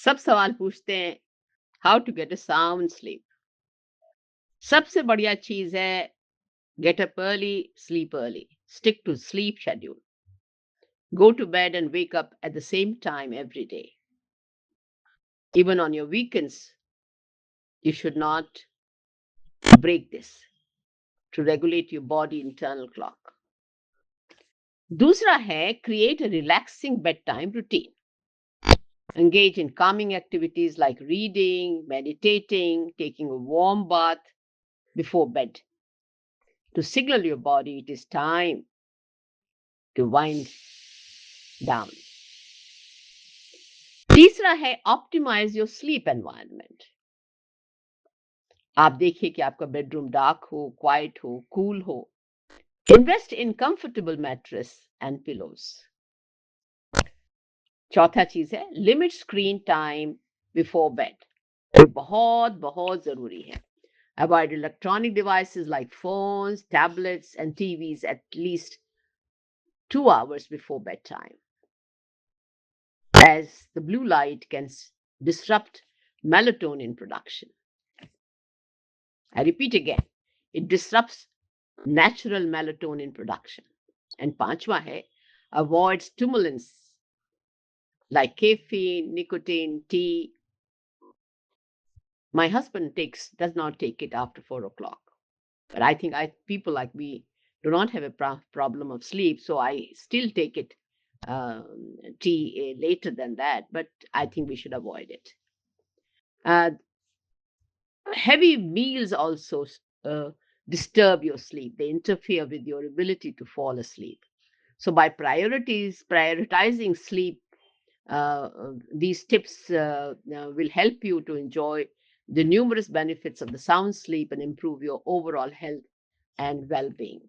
सब सवाल पूछते हैं how to get a sound sleep. सबसे बढ़िया चीज है get up early, sleep early, stick to sleep schedule, go to bed and wake up at the same time every day. Even on your weekends, you should not break this to regulate your body internal clock. दूसरा है create a relaxing bedtime routine. Engage in calming activities like reading, meditating, taking a warm bath before bed to signal your body it is time to wind down. तीसरा है optimise your sleep environment. आप देखिए कि आपका bedroom dark हो, quite हो, cool हो। Invest in comfortable mattress and pillows. चौथा चीज है limit screen time before bed. ये बहुत बहुत जरूरी है। Avoid electronic devices like phones, tablets and TVs at least 2 hours before bedtime, as the blue light can disrupt melatonin production. I repeat again, it disrupts natural melatonin production. And पांचवा है avoid stimulants like caffeine, nicotine, tea. My husband does not take it after 4 o'clock, but I think people like me do not have a problem of sleep, so I still take it tea later than that. But I think we should avoid it. Uh, Heavy meals also disturb your sleep. They interfere with your ability to fall asleep. So by prioritizing sleep, these tips will help you to enjoy the numerous benefits of the sound sleep and improve your overall health and well-being.